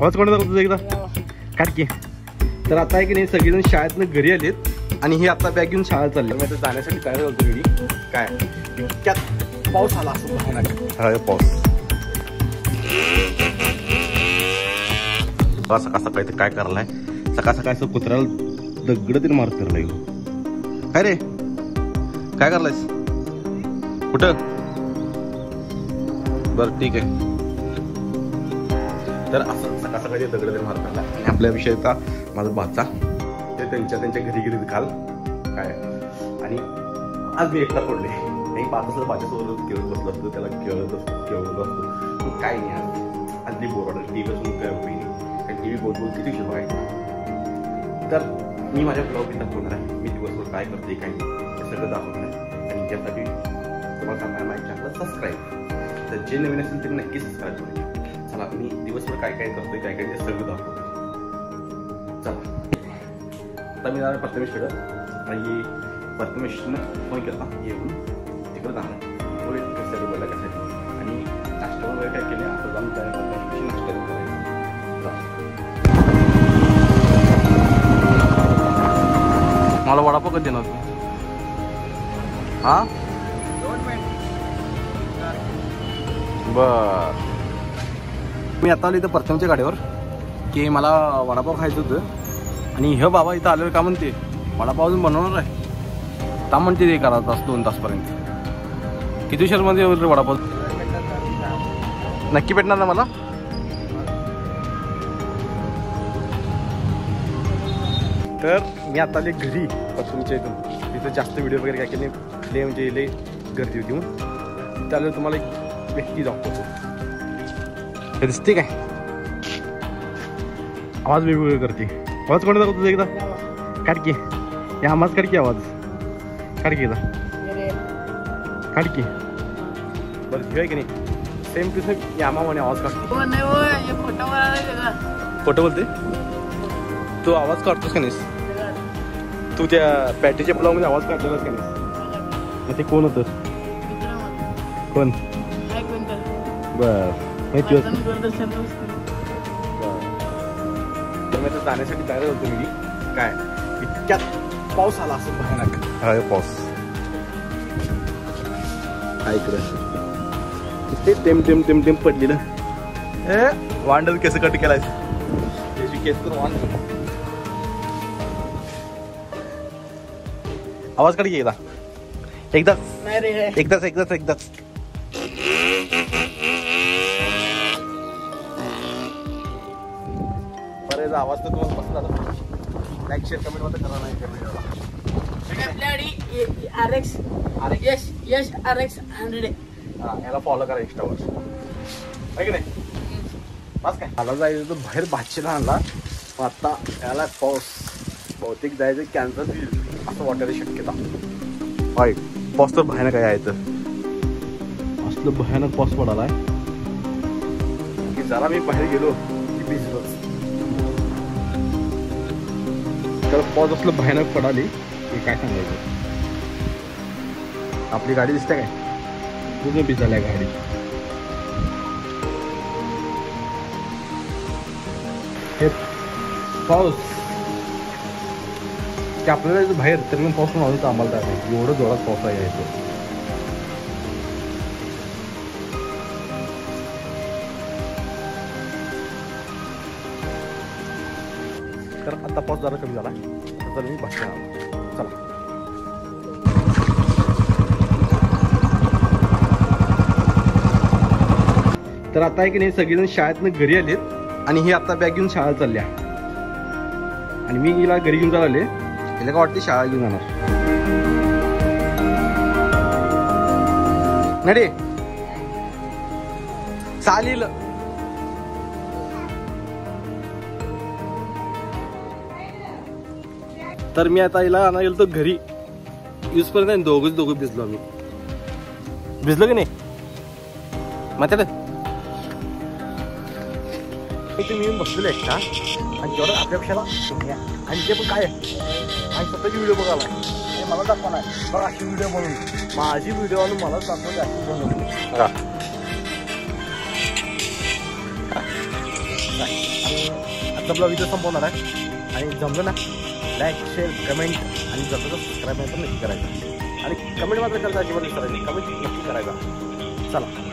आवाज कोणता तुझं एकदा काढ की. तर आता आहे की नाही सगळेजण शाळेतनं घरी आलेत आणि हे आता बॅग घेऊन शाळेत चालले. मी आता जाण्यासाठी तयार होतो घरी. काय इतक्यात पाऊस आला असं पाऊस. सकाळ सकाळी तर काय करलाय, सकाळ सकाळी असं कुत्र्याला दगड तरी मारत करलाय. काय रे काय करलायस कुठं? बरं ठीक आहे. तर असं सकाळ सकाळी दगड तरी मारत करला. आणि आपल्या विषयीचा माझा बाचा ते त्यांच्या घरी गेले काल काय. आणि आज मी एकटा पडले नाही. पाच असलं माझ्यासोबत खेळत बसलं असतं, त्याला खेळत असतो. काय नाही आज मी बोर वाटत. टी व्ही असून काय होई नाही. टी व्ही बोल किती शिव बघायचं. तर मी माझ्या ब्लॉग इथं दाखवणार आहे. मी दिवसभर काय करते काय नाही हे सगळं दाखवणार आहे. आणि यासाठी तुम्हाला सांगणार माझ्या चॅनलला सबस्क्राईब. तर जे नवीन असेल ते नक्की सबस्क्राईब करा. चला मी दिवसभर काय काय करतोय काय काय ते सगळं दाखवतो. चला आता मी जाणार प्रथमेशकडं. आणि प्रथमेशनं फोन केला येऊन तिकडं जाणार कशासाठी बोलला कशासाठी. आणि नाश्ता वगैरे काय केले आता जाऊन त्या नाश्ता करायचा. मला वडापाव कधी देणार तू? हा बर. मी आता आलो इथं प्रथमच्या गाडीवर की मला वडापाव खायचं होतं. आणि हे बाबा इथं आल्यावर का म्हणते वडापाव अजून बनवणार आहे का म्हणते ते करा तास 2 तासपर्यंत. किती उशीरमध्ये येईल रे वडापाव? नक्की भेटणार ना मला? तर मी आता आले घरी तुमच्या इथून. तिथं जास्त व्हिडिओ वगैरे काय केले लय म्हणजे लय गर्दी होती म्हणून त्याला तुम्हाला एक व्यक्ती दाखवतो. हे दिसते काय? आवाज वेगवेगळे करते. आवाज कोणता दाखवतो एकदा काढ की. हे आवाज काढ की. आवाज काढ की एकदा काढ की. बरं हे की नाही सेम टू सेम यामा म्हणे आवाज काढतो. खोटं बोलते तू. आवाज काढतोस का नाहीस तू? त्या पॅटीच्या ब्लॉग मध्ये आवाज काढलेलास का नाहीस? मग ते कोण होतं? कोण? बर माहिती होत. मी आता जाण्यासाठी तयार होतो मी. काय इतक्यात पाऊस आला असं भयानक. हा पाऊस इकडं ते टेम पडलेलं. वांडल कसं कट केलाय त्याची केस करून वांड. आवाज काढ की एकदा एकदाच. बरं आवाज तर तुम्हाला पसंत आला. लाईक शेअर कमेंट मध्ये करा. नाही RX 100 याला फॉलो करा इंस्टावर आहे की नाही. बस काय मला जायचं तर बाहेर भाचीला आणला. आता याला पाऊस बहुतेक जायचं कॅन्सल असं वाटायला शक्यता आहे. पाऊस तर भयानक आहे तर असलं भयानक पाऊस पडालाय की जरा मी बाहेर गेलो की भिजलोच. तर पाऊस असलं भयानक पडाली की काय सांगायचं. आपली गाडी दिसते काय? तुझं भिजायला गाडी. हे पाऊस की आपल्याला जायचं बाहेर तरी पण पाऊस पण आलं तर आम्हाला काय एवढं जोरात पाऊस आहे यायचं. तर आता पाऊस जरा कमी झाला. आता मी भाषण चला. तर आता आहे की नाही सगळेजण शाळेतनं घरी आलेत आणि हे आता बॅग घेऊन शाळेत चालल्या. आणि मी हिला घरी घेऊन चालले. हिला का वाटते शाळा घेऊन जाणार नडे चालेल. तर मी आता हिला आणा गेलो घरी. युजपर्यंत दोघं भिजलो. आम्ही भिजलो की नाही माहिती आहे. इथे मी बसलेलो एकटा आणि जेवढं आपल्या पेक्षाला आणि ते पण काय आणि स्वतःची व्हिडिओ बघायला आणि मला दाखवणार बघा अशी व्हिडिओ बनवून माझी व्हिडिओ आणून मला दाखवते अशी बनवून बघा. आजचा ब्लॉग इथं संपवणार आहे. आणि जमलं ना लाईक शेअर कमेंट आणि जसं सबस्क्राईब पण नक्की करायचं आणि कमेंट मात्र करायचं, अजिबात विसरायचं, कमेंट नक्की करायचा. चला.